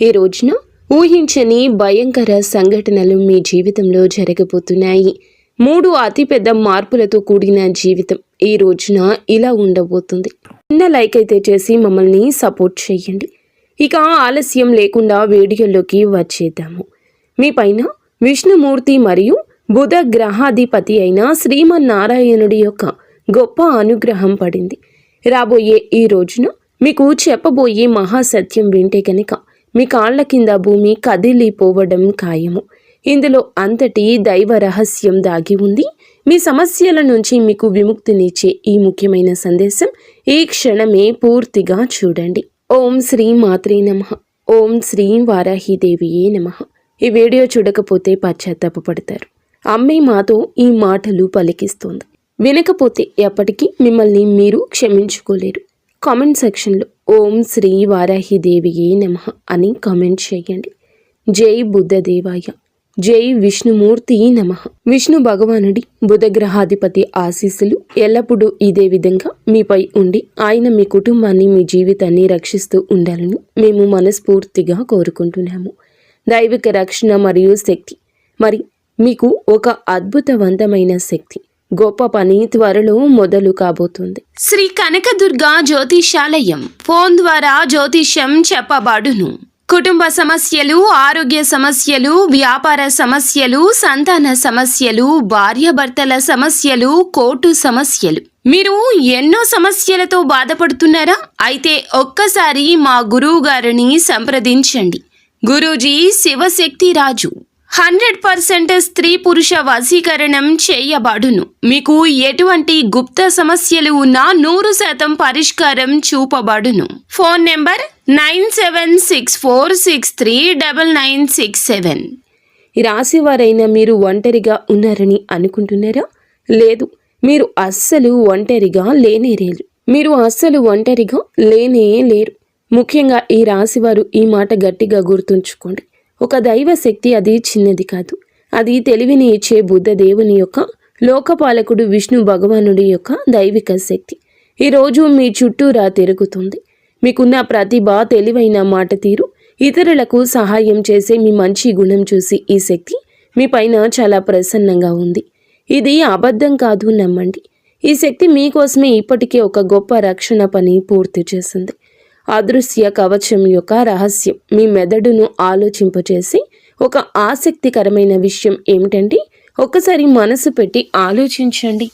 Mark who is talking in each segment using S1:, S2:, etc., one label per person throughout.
S1: ఈ రోజున ఊహించని భయంకర సంఘటనలు మీ జీవితంలో జరగబోతున్నాయి. 3 అతిపెద్ద మార్పులతో కూడిన జీవితం ఈ రోజున ఇలా ఉండబోతుంది. చిన్న లైక్ అయితే చేసి మమ్మల్ని సపోర్ట్ చేయండి. ఇక ఆలస్యం లేకుండా వీడియోలోకి వచ్చేద్దాము. మీ పైన విష్ణుమూర్తి మరియు బుధ గ్రహాధిపతి అయిన శ్రీమన్నారాయణుడి యొక్క గొప్ప అనుగ్రహం పడింది. రాబోయే ఈ రోజున మీకు చెప్పబోయే మహాసత్యం వింటే కనుక మీ కాళ్ల కింద భూమి కదిలిపోవడం ఖాయము. ఇందులో అంతటి దైవ రహస్యం దాగి ఉంది. మీ సమస్యల నుంచి మీకు విముక్తినిచ్చే ఈ ముఖ్యమైన సందేశం ఈ క్షణమే పూర్తిగా చూడండి. ఓం శ్రీ మాత్రే నమః. ఓం శ్రీ వారాహిదేవియే నమః. ఈ వీడియో చూడకపోతే పశ్చాత్తాపపడతారు. అమ్మే మాతో ఈ మాటలు పలికిస్తోంది. వినకపోతే ఎప్పటికీ మిమ్మల్ని మీరు క్షమించుకోలేరు. కామెంట్ సెక్షన్లో ఓం శ్రీ వారాహిదేవియే నమః అని కామెంట్ చేయండి. జై బుద్ధదేవాయ, జై విష్ణుమూర్తి నమః. విష్ణు భగవానుడి బుధ గ్రహాధిపతి ఆశీస్సులు ఎల్లప్పుడూ ఇదే విధంగా మీపై ఉండి ఆయన మీ కుటుంబాన్ని మీ జీవితాన్ని రక్షిస్తూ ఉండాలని మేము మనస్ఫూర్తిగా కోరుకుంటున్నాము. దైవిక రక్షణ మరియు శక్తి మరి మీకు ఒక అద్భుతవంతమైన శక్తి గొప్ప పని త్వరలో మొదలు కాబోతుంది. శ్రీ కనకదుర్గ జ్యోతిషాలయం ఫోన్ ద్వారా జ్యోతిష్యం చెప్పబడును. కుటుంబ సమస్యలు, ఆరోగ్య సమస్యలు, వ్యాపార సమస్యలు, సంతాన సమస్యలు, భార్యాభర్తల సమస్యలు, కోర్టు సమస్యలు. మీరు ఎన్నో సమస్యలతో బాధపడుతున్నారా? అయితే ఒక్కసారి మా గురువు గారిని సంప్రదించండి. గురూజీ శివశక్తి రాజు 100% స్త్రీ పురుష వశీకరణం చేయబడును. మీకు ఎటువంటి గుప్త సమస్యలు ఉన్నా 100% పరిష్కారం చూపబడును. Phone number 9764639967. ఈ రాశి వారైనా మీరు ఒంటరిగా ఉన్నారని అనుకుంటున్నారా? లేదు, మీరు అస్సలు ఒంటరిగా లేనేలేరు. లేరు. ముఖ్యంగా ఈ రాశివారు ఈ మాట గట్టిగా గుర్తుంచుకోండి. ఒక దైవ శక్తి అది చిన్నది కాదు. అది తెలివిని ఇచ్చే బుద్ధ దేవుని యొక్క లోకపాలకుడు విష్ణు భగవానుడి యొక్క దైవిక శక్తి ఈరోజు మీ చుట్టూరా తిరుగుతుంది. మీకున్న ప్రతిభ, తెలివైన మాట తీరు, ఇతరులకు సహాయం చేసే మీ మంచి గుణం చూసి ఈ శక్తి మీ పైన చాలా ప్రసన్నంగా ఉంది. ఇది అబద్ధం కాదు, నమ్మండి. ఈ శక్తి మీకోసమే ఇప్పటికే ఒక గొప్ప రక్షణ పని పూర్తి చేసింది. అదృశ్య కవచం యొక్క రహస్యం మీ మెదడును ఆలోచింపచేసి ఒక ఆసక్తికరమైన విషయం ఏమిటంటే, ఒక్కసారి మనసు పెట్టి ఆలోచించండి.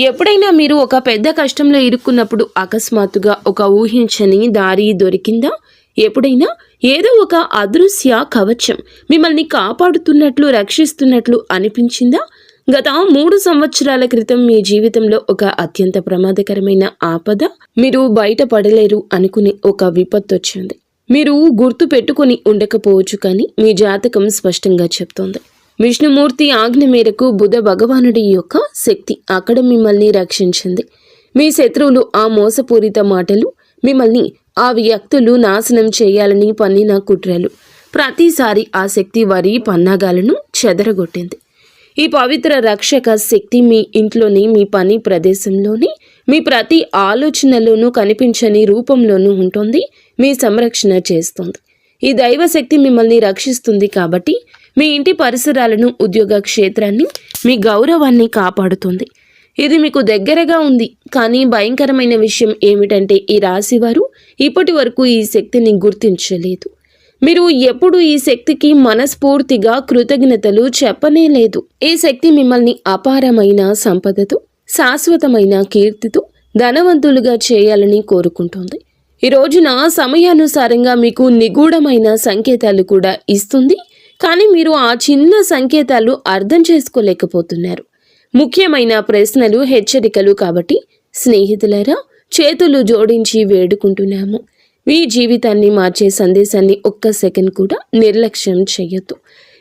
S1: ఎప్పుడైనా మీరు ఒక పెద్ద కష్టంలో ఇరుక్కున్నప్పుడు అకస్మాత్తుగా ఒక ఊహించని దారి దొరికిందా? ఎప్పుడైనా ఏదో ఒక అదృశ్య కవచం మిమ్మల్ని కాపాడుతున్నట్లు, రక్షిస్తున్నట్లు అనిపించిందా? గత 3 సంవత్సరాల క్రితం మీ జీవితంలో ఒక అత్యంత ప్రమాదకరమైన ఆపద, మీరు బయటపడలేరు అనుకునే ఒక విపత్తు వచ్చింది. మీరు గుర్తు పెట్టుకుని ఉండకపోవచ్చు, కానీ మీ జాతకం స్పష్టంగా చెప్తోంది. విష్ణుమూర్తి ఆజ్ఞ మేరకు బుధ భగవానుడి యొక్క శక్తి అక్కడ మిమ్మల్ని రక్షించింది. మీ శత్రువులు ఆ మోసపూరిత మాటలు, మిమ్మల్ని ఆ వ్యక్తులు నాశనం చేయాలని పన్నిన కుట్రలు, ప్రతిసారి ఆ శక్తి వారి పన్నాగాలను చెదరగొట్టింది. ఈ పవిత్ర రక్షక శక్తి మీ ఇంట్లోని, మీ పని ప్రదేశంలోని, మీ ప్రతి ఆలోచనలోనూ కనిపించని రూపంలోనూ ఉంటుంది. మీ సంరక్షణ చేస్తుంది. ఈ దైవ శక్తి మిమ్మల్ని రక్షిస్తుంది కాబట్టి మీ ఇంటి పరిసరాలను, ఉద్యోగ క్షేత్రాన్ని, మీ గౌరవాన్ని కాపాడుతుంది. ఇది మీకు దగ్గరగా ఉంది. కానీ భయంకరమైన విషయం ఏమిటంటే, ఈ రాశివారు ఇప్పటి వరకు ఈ శక్తిని గుర్తించలేదు. మీరు ఎప్పుడు ఈ శక్తికి మనస్ఫూర్తిగా కృతజ్ఞతలు చెప్పనే లేదు. ఈ శక్తి మిమ్మల్ని అపారమైన సంపదతో, శాశ్వతమైన కీర్తితో ధనవంతులుగా చేయాలని కోరుకుంటుంది. ఈ రోజున సమయానుసారంగా మీకు నిగూఢమైన సంకేతాలు కూడా ఇస్తుంది. కానీ మీరు ఆ చిన్న సంకేతాలు అర్థం చేసుకోలేకపోతున్నారు. ముఖ్యమైన ప్రశ్నలు, హెచ్చరికలు. కాబట్టి స్నేహితులారా, చేతులు జోడించి వేడుకుంటున్నాము. మీ జీవితాన్ని మార్చే సందేశాన్ని ఒక్క సెకండ్ కూడా నిర్లక్ష్యం చేయొద్దు.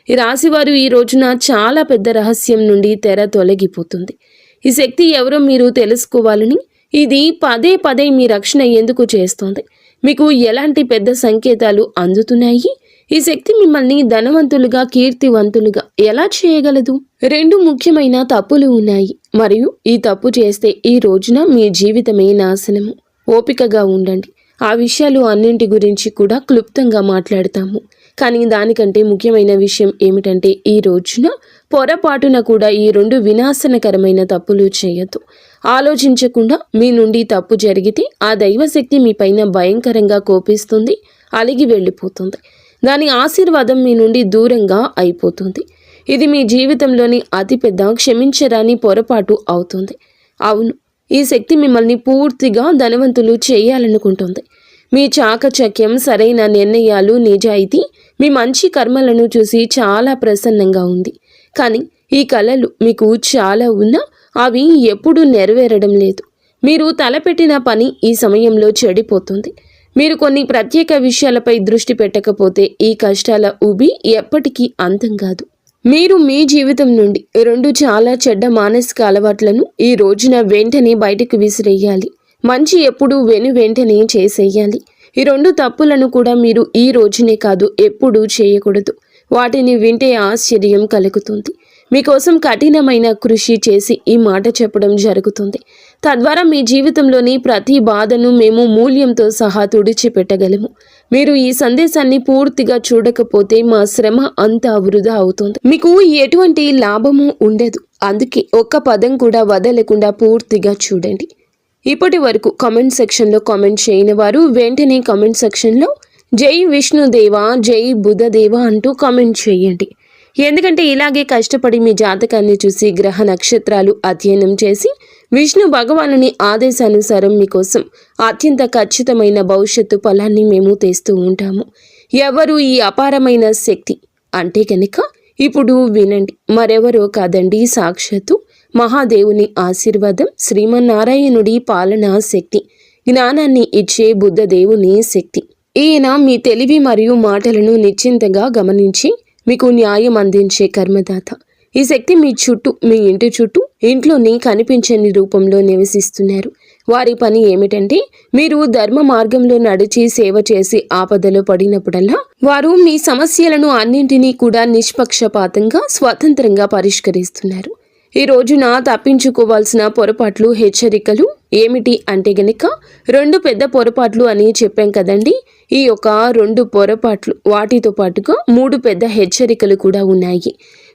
S1: ఈ రాశివారు ఈ రోజున చాలా పెద్ద రహస్యం నుండి తెర తొలగిపోతుంది. ఈ శక్తి ఎవరో మీరు తెలుసుకోవాలని ఇది పదే పదే మీ రక్షణ ఎందుకు చేస్తోంది? మీకు ఎలాంటి పెద్ద సంకేతాలు అందుతున్నాయి? ఈ శక్తి మిమ్మల్ని ధనవంతులుగా, కీర్తివంతులుగా ఎలా చేయగలదు? 2 ముఖ్యమైన తప్పులు ఉన్నాయి మరియు ఈ తప్పు చేస్తే ఈ రోజున మీ జీవితమే నాశనము. ఓపికగా ఉండండి. ఆ విషయాలు అన్నింటి గురించి కూడా క్లుప్తంగా మాట్లాడతాము. కానీ దానికంటే ముఖ్యమైన విషయం ఏమిటంటే ఈ రోజున పొరపాటున కూడా ఈ 2 వినాశనకరమైన తప్పులు చేయొద్దు. ఆలోచించకుండా మీ నుండి తప్పు జరిగితే ఆ దైవశక్తి మీ పైన భయంకరంగా కోపిస్తుంది, అలిగి వెళ్ళిపోతుంది. దాని ఆశీర్వాదం మీ నుండి దూరంగా అయిపోతుంది. ఇది మీ జీవితంలోని అతిపెద్ద క్షమించరాని పొరపాటు అవుతుంది. అవును, ఈ శక్తి మిమ్మల్ని పూర్తిగా ధనవంతులు చేయాలనుకుంటుంది. మీ చాకచక్యం, సరైన నిర్ణయాలు, నిజాయితీ, మీ మంచి కర్మలను చూసి చాలా ప్రసన్నంగా ఉంది. కానీ ఈ కళలు మీకు చాలా ఉన్నా అవి ఎప్పుడూ నెరవేరడం లేదు. మీరు తలపెట్టిన పని ఈ సమయంలో చెడిపోతుంది. మీరు కొన్ని ప్రత్యేక విషయాలపై దృష్టి పెట్టకపోతే ఈ కష్టాల ఊబి ఎప్పటికీ అంతం కాదు. మీరు మీ జీవితం నుండి 2 చాలా చెడ్డ మానసిక అలవాట్లను ఈ రోజున వెంటనే బయటకు విసిరేయాలి. మంచి ఎప్పుడూ వెంటనే చేసేయాలి. ఈ 2 తప్పులను కూడా మీరు ఈ రోజునే కాదు ఎప్పుడూ చేయకూడదు. వాటిని వింటే ఆశ్చర్యం కలుగుతుంది. మీకోసం కఠినమైన కృషి చేసి ఈ మాట చెప్పడం జరుగుతుంది. తద్వారా మీ జీవితంలోని ప్రతి బాధను మేము మూల్యంతో సహా తుడిచిపెట్టగలము. మీరు ఈ సందేశాన్ని పూర్తిగా చూడకపోతే మా శ్రమ అంతా వృధా అవుతుంది. మీకు ఎటువంటి లాభము ఉండదు. అందుకే ఒక్క పదం కూడా వదలకుండా పూర్తిగా చూడండి. ఇప్పటి వరకు కామెంట్ సెక్షన్లో కామెంట్ చేయని వారు వెంటనే కామెంట్ సెక్షన్లో జై విష్ణుదేవా, జై బుధదేవా అంటూ కామెంట్ చేయండి. ఎందుకంటే ఇలాగే కష్టపడి మీ జాతకాన్ని చూసి గ్రహ నక్షత్రాలు అధ్యయనం చేసి విష్ణు భగవానుని ఆదేశానుసారం మీకోసం అత్యంత ఖచ్చితమైన భవిష్యత్తు ఫలాన్ని మేము తెస్తూ ఉంటాము. ఎవరు ఈ అపారమైన శక్తి అంటే కనుక ఇప్పుడు వినండి. మరెవరో కాదండి, సాక్షాత్తు మహాదేవుని ఆశీర్వాదం, శ్రీమన్నారాయణుడి పాలనా శక్తి, జ్ఞానాన్ని ఇచ్చే బుద్ధదేవుని శక్తి. ఈయన మీ తెలివి మరియు మాటలను నిశ్చింతగా గమనించి మీకు న్యాయం అందించే కర్మదాత. ఈ శక్తి మీ చుట్టూ, మీ ఇంటి చుట్టూ, ఇంట్లోని కనిపించని రూపంలో నివసిస్తున్నారు. వారి పని ఏమిటంటే మీరు ధర్మ మార్గంలో నడిచి సేవ చేసి ఆపదలో పడినప్పుడల్లా వారు మీ సమస్యలను అన్నింటినీ కూడా నిష్పక్షపాతంగా, స్వతంత్రంగా పరిష్కరిస్తున్నారు. ఈ రోజున తప్పించుకోవాల్సిన పొరపాట్లు, హెచ్చరికలు ఏమిటి అంటే గనక 2 పెద్ద పొరపాట్లు అని చెప్పాం కదండి. ఈ యొక్క 2 పొరపాట్లు వాటితో పాటుగా 3 పెద్ద హెచ్చరికలు కూడా ఉన్నాయి.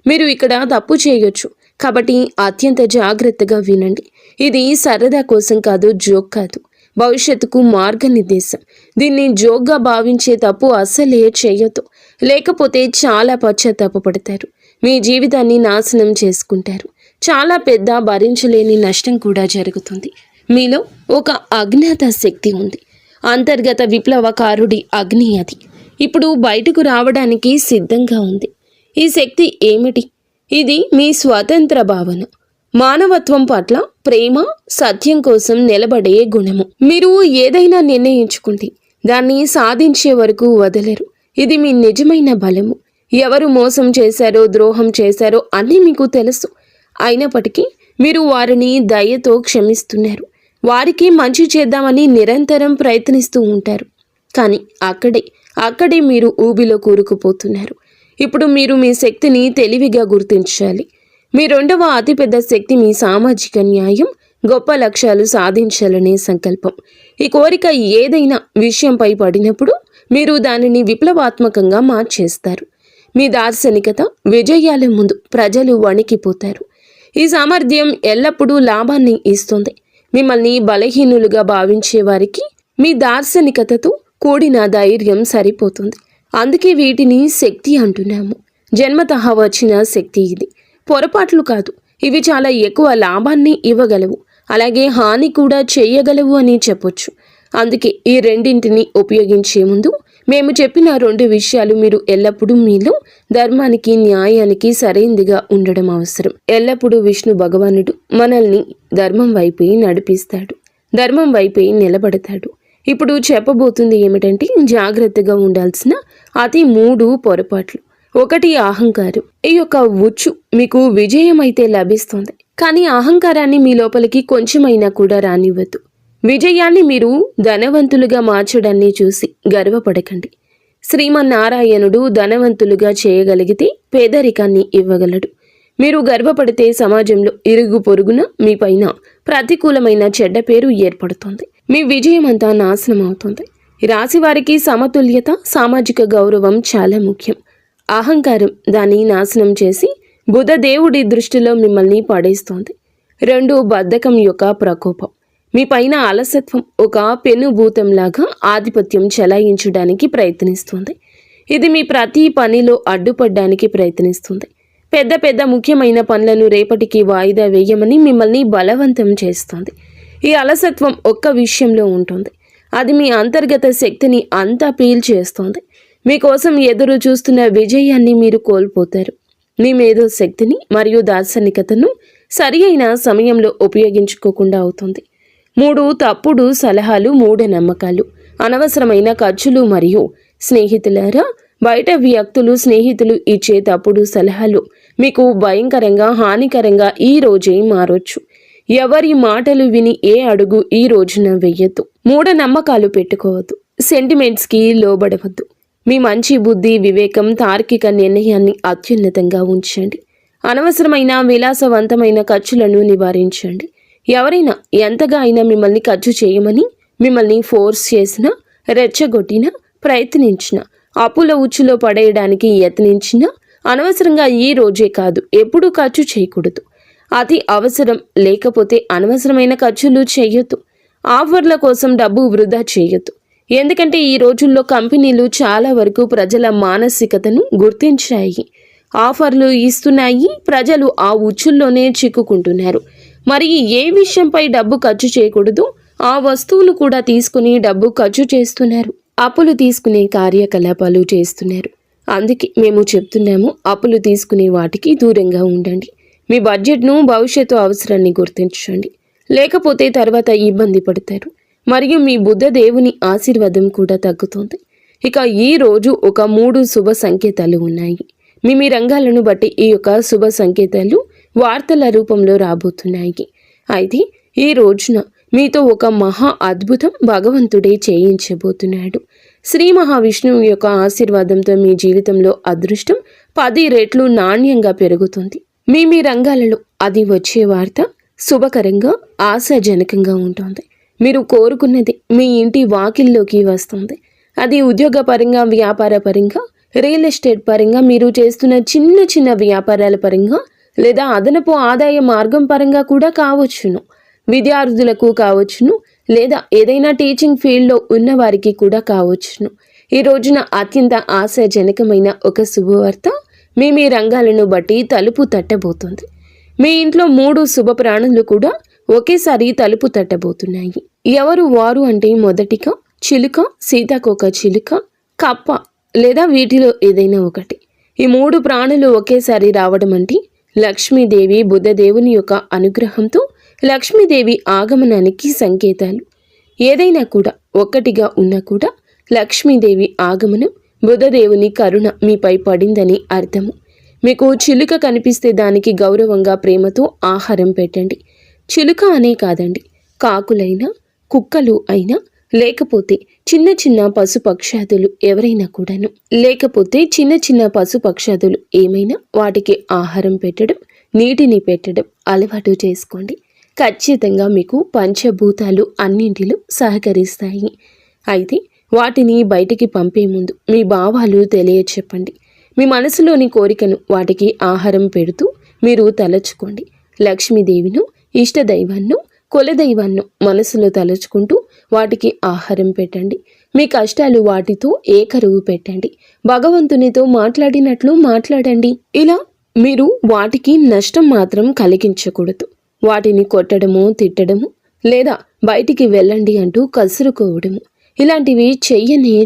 S1: మీరు ఇక్కడ తప్పు చేయొచ్చు, కాబట్టి అత్యంత జాగ్రత్తగా వినండి. ఇది సరదా కోసం కాదు, జోక్ కాదు, భవిష్యత్తుకు మార్గనిర్దేశం. దీన్ని జోక్గా భావించే తప్పు అస్సలే చేయొద్దు. లేకపోతే చాలా పశ్చాత్తాపపడతారు, మీ జీవితాన్ని నాశనం చేసుకుంటారు. చాలా పెద్ద భరించలేని నష్టం కూడా జరుగుతుంది. మీలో ఒక అజ్ఞాత శక్తి ఉంది. అంతర్గత విప్లవకారుడి అగ్ని అది ఇప్పుడు బయటకు రావడానికి సిద్ధంగా ఉంది. ఈ శక్తి ఏమిటి? ఇది మీ స్వతంత్ర భావన, మానవత్వం పట్ల ప్రేమ, సత్యం కోసం నిలబడే గుణము. మీరు ఏదైనా నిర్ణయించుకుంటే దాన్ని సాధించే వరకు వదలరు. ఇది మీ నిజమైన బలము. ఎవరు మోసం చేశారో, ద్రోహం చేశారో అన్నీ మీకు తెలుసు. అయినప్పటికీ మీరు వారిని దయతో క్షమిస్తున్నారు. వారికి మంచి చేద్దామని నిరంతరం ప్రయత్నిస్తూ ఉంటారు. కానీ అక్కడే మీరు ఊబిలో కూరుకుపోతున్నారు. ఇప్పుడు మీరు మీ శక్తిని తెలివిగా గుర్తించాలి. మీ 2వ అతిపెద్ద శక్తి మీ సామాజిక న్యాయం, గొప్ప లక్ష్యాలు సాధించాలనే సంకల్పం. ఈ కోరిక ఏదైనా విషయంపై పడినప్పుడు మీరు దానిని విప్లవాత్మకంగా మార్చేస్తారు. మీ దార్శనికత, విజయాల ముందు ప్రజలు వణికిపోతారు. ఈ సామర్థ్యం ఎల్లప్పుడూ లాభాన్ని ఇస్తుంది. మిమ్మల్ని బలహీనులుగా భావించే వారికి మీ దార్శనికతతో కూడిన ధైర్యం సరిపోతుంది. అందుకే వీటిని శక్తి అంటున్నాము. జన్మతః వచ్చిన శక్తి ఇది, పొరపాట్లు కాదు. ఇవి చాలా ఎక్కువ లాభాన్ని ఇవ్వగలవు, అలాగే హాని కూడా చేయగలవు అని చెప్పొచ్చు. అందుకే ఈ రెండింటిని ఉపయోగించే ముందు మేము చెప్పిన 2 విషయాలు మీరు ఎల్లప్పుడూ మీలో ధర్మానికి, న్యాయానికి సరైనదిగా ఉండడం అవసరం. ఎల్లప్పుడూ విష్ణు భగవానుడు మనల్ని ధర్మం వైపే నడిపిస్తాడు, ధర్మం వైపే నిలబడతాడు. ఇప్పుడు చెప్పబోతుంది ఏమిటంటే జాగ్రత్తగా ఉండాల్సిన అతి 3 పొరపాట్లు. 1 అహంకారం. ఈ యొక్క ఉచ్చు మీకు విజయం అయితే లభిస్తుంది, కానీ అహంకారాన్ని మీ లోపలికి కొంచెమైనా కూడా రానివ్వద్దు. విజయాన్ని మీరు ధనవంతులుగా మార్చడాన్ని చూసి గర్వపడకండి. శ్రీమన్నారాయణుడు ధనవంతులుగా చేయగలిగితే పేదరికాన్ని ఇవ్వగలడు. మీరు గర్వపడితే సమాజంలో ఇరుగు పొరుగున మీ పైన ప్రతికూలమైన చెడ్డ పేరు ఏర్పడుతుంది. మీ విజయం అంతా నాశనం అవుతుంది. ఈ రాశి వారికి సమతుల్యత, సామాజిక గౌరవం చాలా ముఖ్యం. అహంకారం దాన్ని నాశనం చేసి బుధ దేవుడి దృష్టిలో మిమ్మల్ని పడేస్తోంది. 2 బద్ధకం యొక్క ప్రకోపం. మీ పైన అలసత్వం ఒక పెనుభూతంలాగా ఆధిపత్యం చెలాయించడానికి ప్రయత్నిస్తుంది. ఇది మీ ప్రతి పనిలో అడ్డుపడడానికి ప్రయత్నిస్తుంది. పెద్ద పెద్ద ముఖ్యమైన పనులను రేపటికి వాయిదా వేయమని మిమ్మల్ని బలవంతం చేస్తుంది. ఈ అలసత్వం ఒక్క విషయంలో ఉంటుంది. అది మీ అంతర్గత శక్తిని అంతా పీల్చేస్తోంది. మీకోసం ఎదురు చూస్తున్న విజయాన్ని మీరు కోల్పోతారు. మీ మేధో శక్తిని మరియు దార్శనికతను సరి అయిన సమయంలో ఉపయోగించుకోకుండా అవుతుంది. 3 తప్పుడు సలహాలు, మూఢనమ్మకాలు, అనవసరమైన ఖర్చులు మరియు స్నేహితులారా, బయట వ్యక్తులు, స్నేహితులు ఇచ్చే తప్పుడు సలహాలు మీకు భయంకరంగా, హానికరంగా ఈ రోజే మారొచ్చు. ఎవరి మాటలు విని ఏ అడుగు ఈ రోజున వెయ్యొద్దు. మూఢనమ్మకాలు పెట్టుకోవద్దు. సెంటిమెంట్స్కి లోబడవద్దు. మీ మంచి బుద్ధి, వివేకం, తార్కిక నిర్ణయాన్ని అత్యున్నతంగా ఉంచండి. అనవసరమైన విలాసవంతమైన ఖర్చులను నివారించండి. ఎవరైనా ఎంతగా అయినా మిమ్మల్ని ఖర్చు చేయమని మిమ్మల్ని ఫోర్స్ చేసినా, రెచ్చగొట్టినా, ప్రయత్నించినా, అప్పుల ఉచ్చులో పడేయడానికి యత్నించినా అనవసరంగా ఈ రోజే కాదు ఎప్పుడూ ఖర్చు చేయకూడదు. అతి అవసరం లేకపోతే అనవసరమైన ఖర్చులు చేయొద్దు. ఆఫర్ల కోసం డబ్బు వృధా చేయొద్దు. ఎందుకంటే ఈ రోజుల్లో కంపెనీలు చాలా వరకు ప్రజల మానసికతను గుర్తించాయి. ఆఫర్లు ఇస్తున్నాయి. ప్రజలు ఆ ఉచ్చుల్లోనే చిక్కుకుంటున్నారు. మరి ఏ విషయంపై డబ్బు ఖర్చు చేయకూడదు ఆ వస్తువును కూడా తీసుకుని డబ్బు ఖర్చు చేస్తున్నారు. అప్పులు తీసుకునే కార్యకలాపాలు చేస్తున్నారు. అందుకే మేము చెప్తున్నాము, అప్పులు తీసుకునే వాటికి దూరంగా ఉండండి. మీ బడ్జెట్ను, భవిష్యత్తు అవసరాన్ని గుర్తించండి. లేకపోతే తర్వాత ఇబ్బంది పడతారు. మరియు మీ బుద్ధ దేవుని ఆశీర్వాదం కూడా తగ్గుతుంది. ఇక ఈ రోజు ఒక 3 శుభ సంకేతాలు ఉన్నాయి. మీ రంగాలను బట్టి ఈ యొక్క శుభ సంకేతాలు వార్తల రూపంలో రాబోతున్నాయి. అయితే ఈ రోజున మీతో ఒక మహా అద్భుతం భగవంతుడే చేయించబోతున్నాడు. శ్రీ మహావిష్ణువు యొక్క ఆశీర్వాదంతో మీ జీవితంలో అదృష్టం 10 రెట్లు నాణ్యంగా పెరుగుతుంది. మీ రంగాలలో అది వచ్చే వార్త శుభకరంగా, ఆశాజనకంగా ఉంటుంది. మీరు కోరుకున్నది మీ ఇంటి వాకిల్లోకి వస్తుంది. అది ఉద్యోగ పరంగా, వ్యాపార పరంగా, రియల్ ఎస్టేట్ పరంగా, మీరు చేస్తున్న చిన్న చిన్న వ్యాపారాల పరంగా, లేదా అదనపు ఆదాయ మార్గం పరంగా కూడా కావచ్చును. విద్యార్థులకు కావచ్చును, లేదా ఏదైనా టీచింగ్ ఫీల్డ్లో ఉన్న వారికి కూడా కావచ్చును. ఈ రోజున అత్యంత ఆశాజనకమైన ఒక శుభవార్త మీ రంగాలను బట్టి తలుపు తట్టబోతుంది. మీ ఇంట్లో 3 శుభ ప్రాణులు కూడా ఒకేసారి తలుపు తట్టబోతున్నాయి. ఎవరు వారు అంటే మొదటిగా చిలుక, సీతాకోక చిలుక, కప్ప లేదా వీటిలో ఏదైనా ఒకటి. ఈ 3 ప్రాణులు ఒకేసారి రావడం అంటే లక్ష్మీదేవి, బుద్ధదేవుని యొక్క అనుగ్రహంతో లక్ష్మీదేవి ఆగమనానికి సంకేతాలు. ఏదైనా కూడా ఒక్కటిగా ఉన్నా కూడా లక్ష్మీదేవి ఆగమనం, బుధదేవుని కరుణ మీపై పడిందని అర్థము. మీకు చిలుక కనిపిస్తే దానికి గౌరవంగా, ప్రేమతో ఆహారం పెట్టండి. చిలుక అనే కాదండి, కాకులైనా, కుక్కలు అయినా, లేకపోతే చిన్న చిన్న పశుపక్షాదులు ఎవరైనా కూడాను, లేకపోతే చిన్న చిన్న పశుపక్షాదులు ఏమైనా వాటికి ఆహారం పెట్టడం, నీటిని పెట్టడం అలవాటు చేసుకోండి. ఖచ్చితంగా మీకు పంచభూతాలు అన్నింటిలో సహకరిస్తాయి. అయితే వాటిని బయటికి పంపే ముందు మీ భావాలు తెలియచెప్పండి. మీ మనసులోని కోరికను వాటికి ఆహారం పెడుతూ మీరు తలచుకోండి. లక్ష్మీదేవిను, ఇష్టదైవాన్ని, కులదైవాన్ని మనసులో తలుచుకుంటూ వాటికి ఆహారం పెట్టండి. మీ కష్టాలు వాటితో ఏకరువు పెట్టండి. భగవంతునితో మాట్లాడినట్లు మాట్లాడండి. ఇలా మీరు వాటికి నష్టం మాత్రం కలిగించకూడదు. వాటిని కొట్టడము, తిట్టడము, లేదా బయటికి వెళ్ళండి అంటూ కసురుకోవడము ఇలాంటివి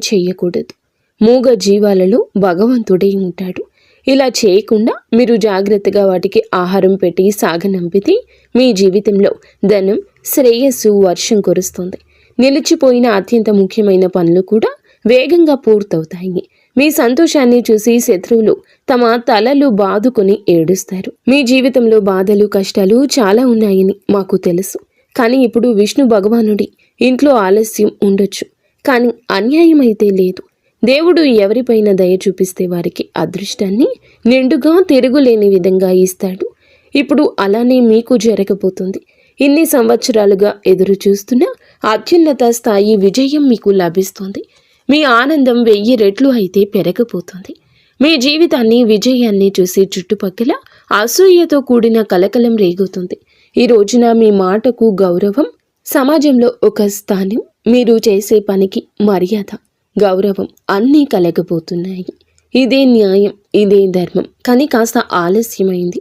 S1: చెయ్యకూడదు. మూగ జీవాలలో భగవంతుడే ఉంటాడు. ఇలా చేయకుండా మీరు జాగ్రత్తగా వాటికి ఆహారం పెట్టి సాగనంపితే మీ జీవితంలో ధనం, శ్రేయస్సు వర్షం కురుస్తుంది. నిలిచిపోయిన అత్యంత ముఖ్యమైన పనులు కూడా వేగంగా పూర్తవుతాయి. మీ సంతోషాన్ని చూసి శత్రువులు తమ తలలు బాదుకుని ఏడుస్తారు. మీ జీవితంలో బాధలు, కష్టాలు చాలా ఉన్నాయని మాకు తెలుసు. కానీ ఇప్పుడు విష్ణు భగవానుడి ఇంట్లో ఆలస్యం ఉండొచ్చు, కానీ అన్యాయం అయితే లేదు. దేవుడు ఎవరిపైన దయ చూపిస్తే వారికి అదృష్టాన్ని నిండుగా తిరుగులేని విధంగా ఇస్తాడు. ఇప్పుడు అలానే మీకు జరగబోతుంది. ఇన్ని సంవత్సరాలుగా ఎదురు చూస్తున్న అత్యున్నత స్థాయి విజయం మీకు లభిస్తుంది. మీ ఆనందం 1000 రెట్లు అయితే పెరగబోతుంది. మీ జీవితాన్ని, విజయాన్ని చూసి చుట్టుపక్కల అసూయతో కూడిన కలకలం రేగుతుంది. ఈ రోజున మీ మాటకు గౌరవం, సమాజంలో ఒక స్థానం, మీరు చేసే పనికి మర్యాద, గౌరవం అన్నీ కలగబోతున్నాయి. ఇదే న్యాయం, ఇదే ధర్మం. కానీ కాస్త ఆలస్యమైంది.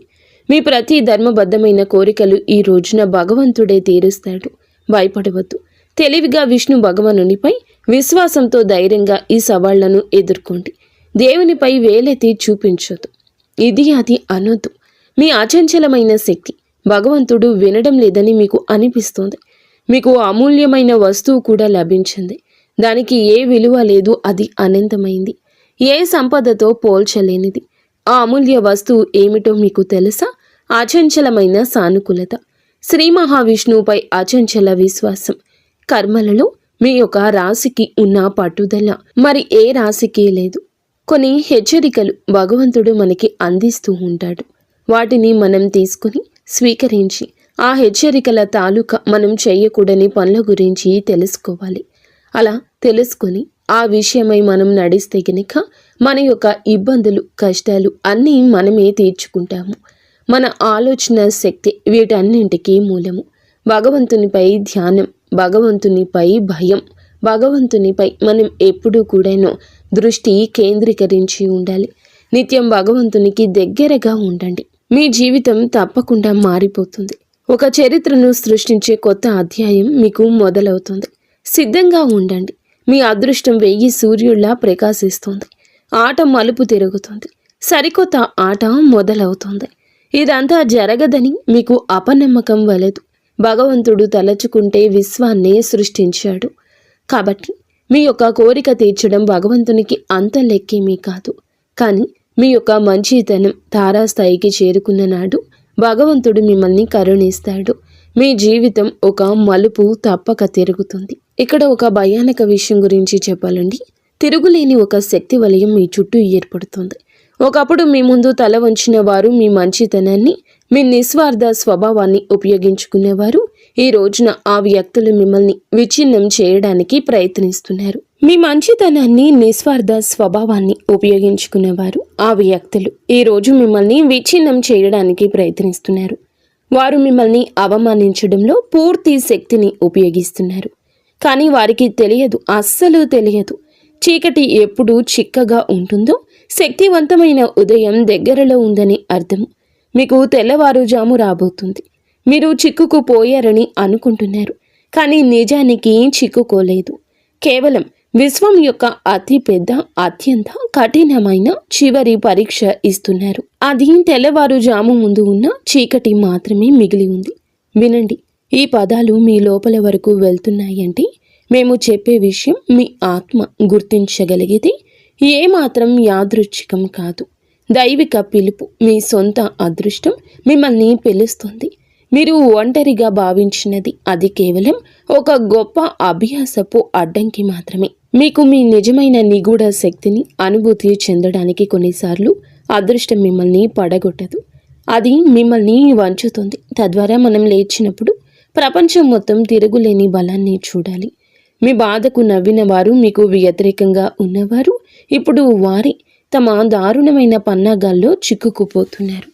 S1: మీ ప్రతి ధర్మబద్ధమైన కోరికలు ఈ రోజున భగవంతుడే తీరుస్తాడు. భయపడవద్దు. తెలివిగా విష్ణు భగవానునిపై విశ్వాసంతో ధైర్యంగా ఈ సవాళ్లను ఎదుర్కోండి. దేవునిపై వేలెత్తి చూపించొద్దు. ఇది అది అనొద్దు. మీ అచంచలమైన శక్తి భగవంతుడు వినడం లేదని మీకు అనిపిస్తుంది. మీకు అమూల్యమైన వస్తువు కూడా లభించింది. దానికి ఏ విలువ లేదు. అది అనంతమైంది, ఏ సంపదతో పోల్చలేనిది. ఆ అమూల్య వస్తువు ఏమిటో మీకు తెలుసా? అచంచలమైన సానుకూలత, శ్రీ మహావిష్ణువుపై అచంచల విశ్వాసం. కర్మలలో మీ యొక్క రాశికి ఉన్న పట్టుదల మరి ఏ రాశికి లేదు. కొన్ని హెచ్చరికలు భగవంతుడు మనకి అందిస్తూ ఉంటాడు. వాటిని మనం తీసుకుని స్వీకరించి ఆ హెచ్చరికల తాలూకా మనం చేయకూడని పనుల గురించి తెలుసుకోవాలి. అలా తెలుసుకొని ఆ విషయమై మనం నడిస్తే గనుక మన యొక్క ఇబ్బందులు, కష్టాలు అన్నీ మనమే తీర్చుకుంటాము. మన ఆలోచన శక్తి వీటన్నింటికీ మూలము. భగవంతునిపై ధ్యానం, భగవంతునిపై భయం, భగవంతునిపై మనం ఎప్పుడూ కూడాను దృష్టి కేంద్రీకరించి ఉండాలి. నిత్యం భగవంతునికి దగ్గరగా ఉండండి. మీ జీవితం తప్పకుండా మారిపోతుంది. ఒక చరిత్రను సృష్టించే కొత్త అధ్యాయం మీకు మొదలవుతుంది. సిద్ధంగా ఉండండి. మీ అదృష్టం 1000 సూర్యుల్లా ప్రకాశిస్తుంది. ఆట మలుపు తిరుగుతుంది. సరికొత్త ఆట మొదలవుతుంది. ఇదంతా జరగదని మీకు అపనమ్మకం వలదు. భగవంతుడు తలచుకుంటే విశ్వాన్నే సృష్టించాడు. కాబట్టి మీ యొక్క కోరిక తీర్చడం భగవంతునికి అంత లెక్కేమీ కాదు. కానీ మీ యొక్క మంచితనం తారాస్థాయికి చేరుకున్న నాడు భగవంతుడు మిమ్మల్ని కరుణిస్తాడు. మీ జీవితం ఒక మలుపు తప్పక తిరుగుతుంది. ఇక్కడ ఒక భయానక విషయం గురించి చెప్పాలండి. తిరుగులేని ఒక శక్తి వలయం మీ చుట్టూ ఏర్పడుతుంది. ఒకప్పుడు మీ ముందు తల వంచిన వారు, మీ మంచితనాన్ని, మీ నిస్వార్థ స్వభావాన్ని ఉపయోగించుకునేవారు ఈ రోజున ఆ వ్యక్తులు మిమ్మల్ని విచ్ఛిన్నం చేయడానికి ప్రయత్నిస్తున్నారు. మీ మంచితనాన్ని, నిస్వార్థ స్వభావాన్ని ఉపయోగించుకునేవారు ఆ వ్యక్తులు ఈ రోజు మిమ్మల్ని విచ్ఛిన్నం చేయడానికి ప్రయత్నిస్తున్నారు. వారు మిమ్మల్ని అవమానించడంలో పూర్తి శక్తిని ఉపయోగిస్తున్నారు. కానీ వారికి తెలియదు, అస్సలు తెలియదు, చీకటి ఎప్పుడు చిక్కగా ఉంటుందో శక్తివంతమైన ఉదయం దగ్గరలో ఉందని అర్థము. మీకు తెల్లవారుజాము రాబోతుంది. మీరు చిక్కుకుపోయారని అనుకుంటున్నారు, కానీ నిజానికి చిక్కుకోలేదు. కేవలం విశ్వం యొక్క అతి పెద్ద, అత్యంత కఠినమైన చివరి పరీక్ష ఇస్తున్నారు. అది తెల్లవారుజాము ముందు ఉన్న చీకటి మాత్రమే మిగిలి ఉంది. వినండి, ఈ పదాలు మీ లోపల వరకు వెళ్తున్నాయంటే మేము చెప్పే విషయం మీ ఆత్మ గుర్తించగలిగితే ఏమాత్రం యాదృచ్ఛికం కాదు. దైవిక పిలుపు, మీ సొంత అదృష్టం మిమ్మల్ని పిలుస్తుంది. మీరు ఒంటరిగా భావించినది అది కేవలం ఒక గొప్ప అభ్యాసపు అడ్డంకి మాత్రమే. మీకు మీ నిజమైన నిగూఢ శక్తిని అనుభూతి చెందడానికి కొన్నిసార్లు అదృష్టం మిమ్మల్ని పడగొట్టదు. అది మిమ్మల్ని వంచుతుంది. తద్వారా మనం లేచినప్పుడు ప్రపంచం మొత్తం తిరుగులేని బలాన్ని చూడాలి. మీ బాధకు నవ్విన వారు, మీకు వ్యతిరేకంగా ఉన్నవారు ఇప్పుడు వారి తమ దారుణమైన పన్నాగాల్లో చిక్కుకుపోతున్నారు.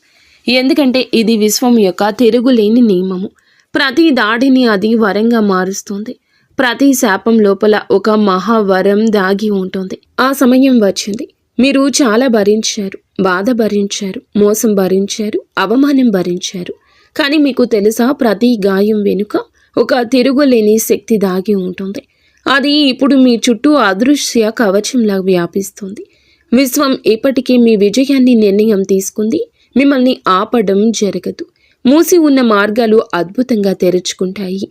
S1: ఎందుకంటే ఇది విశ్వం యొక్క తిరుగులేని నియమము. ప్రతి దాడిని అది వరంగా మారుస్తుంది. ప్రతి శాపం లోపల ఒక మహావరం దాగి ఉంటుంది. ఆ సమయం వచ్చింది. మీరు చాలా భరించారు, బాధ భరించారు, మోసం భరించారు, అవమానం భరించారు. కానీ మీకు తెలుసా, ప్రతి గాయం వెనుక ఒక తిరుగులేని శక్తి దాగి ఉంటుంది. అది ఇప్పుడు మీ చుట్టూ అదృశ్య కవచంలా వ్యాపిస్తుంది. విశ్వం ఇప్పటికీ మీ విజయాన్ని నిర్ణయం తీసుకుంది. మిమ్మల్ని ఆపడం జరగదు. మూసి ఉన్న మార్గాలు అద్భుతంగా తెరుచుకుంటాయి.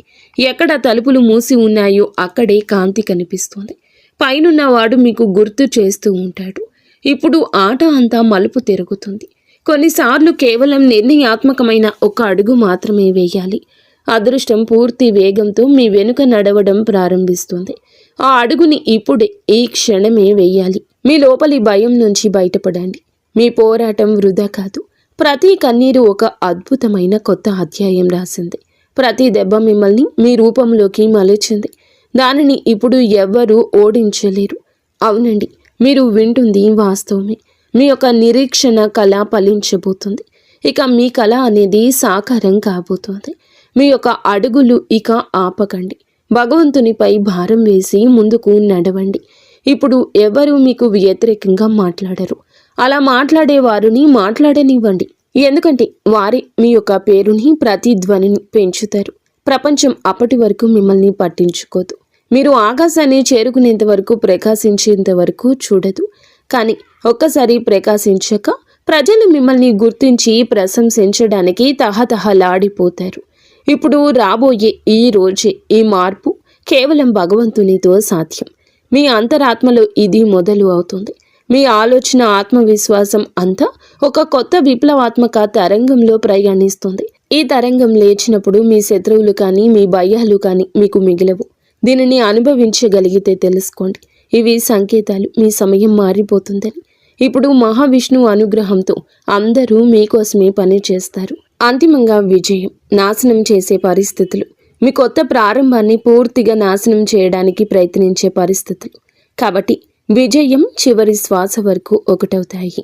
S1: ఎక్కడ తలుపులు మూసి ఉన్నాయో అక్కడే కాంతి కనిపిస్తుంది. పైనున్నవాడు మీకు గుర్తు చేస్తూ ఉంటాడు. ఇప్పుడు ఆట అంతా మలుపు తిరుగుతుంది. కొన్నిసార్లు కేవలం నిర్ణయాత్మకమైన ఒక అడుగు మాత్రమే వేయాలి. అదృష్టం పూర్తి వేగంతో మీ వెనుక నడవడం ప్రారంభిస్తుంది. ఆ అడుగుని ఇప్పుడే, ఈ క్షణమే వేయాలి. మీ లోపలి భయం నుంచి బయటపడండి. మీ పోరాటం వృధా కాదు. ప్రతి కన్నీరు ఒక అద్భుతమైన కొత్త అధ్యాయం రాసింది. ప్రతి దెబ్బ మిమ్మల్ని మీ రూపంలోకి మలిచింది. దానిని ఇప్పుడు ఎవ్వరూ ఓడించలేరు. అవునండి, మీరు వింటుంది వాస్తవమే. మీ యొక్క నిరీక్షణ కళ ఫలించబోతుంది. ఇక మీ కళ అనేది సాకారం కాబోతుంది. మీ యొక్క అడుగులు ఇక ఆపకండి. భగవంతునిపై భారం వేసి ముందుకు నడవండి. ఇప్పుడు ఎవరు మీకు వ్యతిరేకంగా మాట్లాడరు. అలా మాట్లాడే వారిని మాట్లాడనివ్వండి. ఎందుకంటే వారే మీ యొక్క పేరుని, ప్రతిధ్వనిని పెంచుతారు. ప్రపంచం అప్పటి వరకు మిమ్మల్ని పట్టించుకోదు. మీరు ఆకాశాన్ని చేరుకునేంత వరకు, ప్రకాశించేంత వరకు చూడదు. కానీ ఒక్కసారి ప్రకాశించాక ప్రజలు మిమ్మల్ని గుర్తించి ప్రశంసించడానికి తహతహలాడిపోతారు. ఇప్పుడు రాబోయే ఈ రోజే ఈ మార్పు కేవలం భగవంతునితో సాధ్యం. మీ అంతరాత్మలో ఇది మొదలు అవుతుంది. మీ ఆలోచన, ఆత్మవిశ్వాసం అంతా ఒక కొత్త విప్లవాత్మక తరంగంలో ప్రయాణిస్తుంది. ఈ తరంగం లేచినప్పుడు మీ శత్రువులు కానీ, మీ భయాలు కానీ మీకు మిగిలవు. దీనిని అనుభవించగలిగితే తెలుసుకోండి, ఇవి సంకేతాలు మీ సమయం మారిపోతుందని. ఇప్పుడు మహావిష్ణువు అనుగ్రహంతో అందరూ మీకోసమే పని చేస్తారు. అంతిమంగా విజయం, నాశనం చేసే పరిస్థితులు, మీ కొత్త ప్రారంభాన్ని పూర్తిగా నాశనం చేయడానికి ప్రయత్నించే పరిస్థితులు. కాబట్టి విజయం చివరి శ్వాస వరకు ఒకటవుతాయి.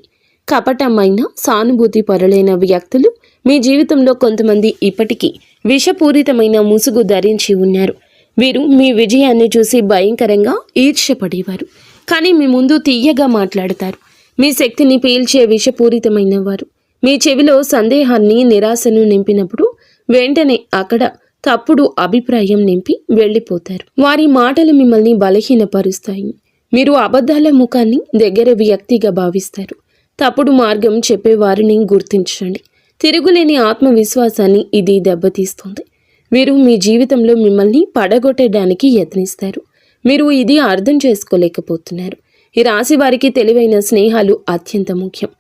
S1: కపటమైన, సానుభూతి పరులైన వ్యక్తులు మీ జీవితంలో కొంతమంది ఇప్పటికీ విషపూరితమైన ముసుగు ధరించి ఉన్నారు. వీరు మీ విజయాన్ని చూసి భయంకరంగా ఈర్ష్యపడేవారు. కానీ మీ ముందు తీయగా మాట్లాడతారు. మీ శక్తిని పీల్చే విషపూరితమైన వారు మీ చెవిలో సందేహాన్ని, నిరాశను నింపినప్పుడు వెంటనే అక్కడ తప్పుడు అభిప్రాయం నింపి వెళ్ళిపోతారు. వారి మాటలు మిమ్మల్ని బలహీనపరుస్తాయి. మీరు అబద్ధాల ముఖాన్ని దగ్గర వ్యక్తిగా భావిస్తారు. తప్పుడు మార్గం చెప్పేవారిని గుర్తించండి. తిరుగులేని ఆత్మవిశ్వాసాన్ని ఇది దెబ్బతీస్తుంది. వీరు మీ జీవితంలో మిమ్మల్ని పడగొట్టడానికి యత్నిస్తారు. మీరు ఇది అర్థం చేసుకోలేకపోతున్నారు. ఈ రాశి వారికి తెలివైన స్నేహాలు అత్యంత ముఖ్యం.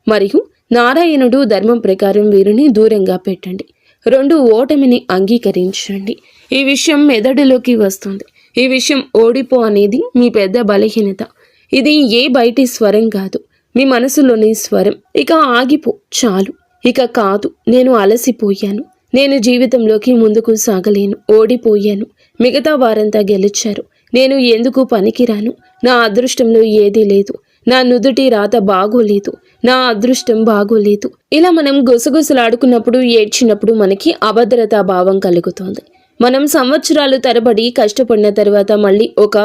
S1: మరియు నారాయణుడు ధర్మం ప్రకారం వీరిని దూరంగా పెట్టండి. 2 ఓటమిని అంగీకరించండి. ఈ విషయం మెదడులోకి వస్తుంది. ఈ విషయం ఓడిపో అనేది మీ పెద్ద బలహీనత. ఇది ఏ బయటి స్వరం కాదు, మీ మనసులోని స్వరం. ఇక ఆగిపో, చాలు, ఇక కాదు, నేను అలసిపోయాను, నేను జీవితంలోకి ముందుకు సాగలేను, ఓడిపోయాను, మిగతా వారంతా గెలిచారు, నేను ఎందుకు పనికిరాను, నా అదృష్టంలో ఏదీ లేదు, నా నుదుటి రాత బాగోలేదు, నా అదృష్టం బాగోలేదు. ఇలా మనం గుసగుసలాడుకున్నప్పుడు, ఏడ్చినప్పుడు మనకి అభద్రతా భావం కలుగుతుంది. మనం సంవత్సరాలు తరబడి కష్టపడిన తర్వాత మళ్ళీ ఒక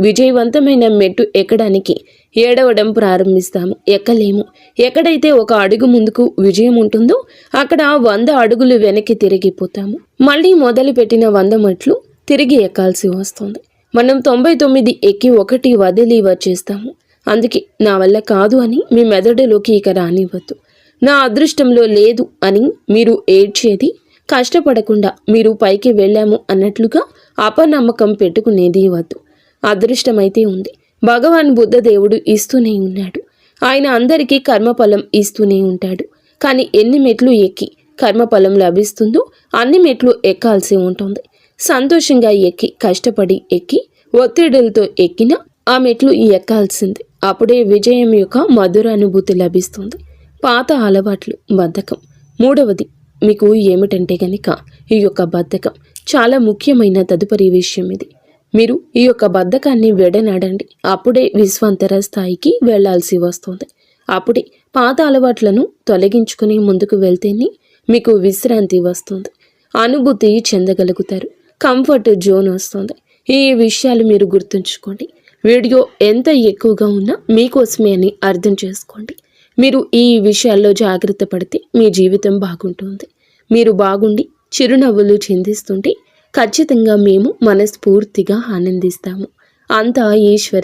S1: విజయవంతమైన మెట్టు ఎక్కడానికి ఏడవడం ప్రారంభిస్తాము. ఎక్కలేము. ఎక్కడైతే ఒక అడుగు ముందుకు విజయం ఉంటుందో అక్కడ 100 అడుగులు వెనక్కి తిరిగిపోతాము. మళ్ళీ మొదలుపెట్టిన 100 మెట్లు తిరిగి ఎక్కాల్సి వస్తుంది. మనం 99 ఎక్కి 1 వదిలి వచ్చేస్తాము. అందుకే నా వల్ల కాదు అని మీ మెదడులోకి ఇక రానివ్వద్దు. నా అదృష్టంలో లేదు అని మీరు ఏడ్చేది, కష్టపడకుండా మీరు పైకి వెళ్ళాము అన్నట్లుగా అపనమ్మకం పెట్టుకునేది వద్దు. అదృష్టమైతే ఉంది. భగవాన్ బుద్ధ దేవుడు ఇస్తూనే ఉన్నాడు. ఆయన అందరికీ కర్మఫలం ఇస్తూనే ఉంటాడు. కానీ ఎన్ని మెట్లు ఎక్కి కర్మఫలం లభిస్తుందో అన్ని మెట్లు ఎక్కాల్సి ఉంటుంది. సంతోషంగా ఎక్కి, కష్టపడి ఎక్కి, ఒత్తిడులతో ఎక్కిన ఆ మెట్లు ఎక్కాల్సింది. అప్పుడే విజయం యొక్క మధుర అనుభూతి లభిస్తుంది. పాత అలవాట్లు, బద్ధకం. 3వది మీకు ఏమిటంటే గనక ఈ యొక్క బద్ధకం చాలా ముఖ్యమైన తదుపరి విషయం ఇది. మీరు ఈ యొక్క బద్ధకాన్ని విడనాడండి. అప్పుడే విశ్వాంతర స్థాయికి వెళ్లాల్సి వస్తుంది. అప్పుడే పాత అలవాట్లను తొలగించుకుని ముందుకు వెళ్తేనే మీకు విశ్రాంతి వస్తుంది. అనుభూతి చెందగలుగుతారు. కంఫర్ట్ జోన్ వస్తుంది. ఈ విషయాలు మీరు గుర్తుంచుకోండి. వీడియో ఎంత ఎక్కువగా ఉన్నా మీకోసమే అని అర్థం చేసుకోండి. మీరు ఈ విషయాల్లో జాగ్రత్త పడితే మీ జీవితం బాగుంటుంది. మీరు బాగుండి చిరునవ్వులు చిందిస్తుంటే ఖచ్చితంగా మేము మనస్ఫూర్తిగా ఆనందిస్తాము. అంతా ఈశ్వర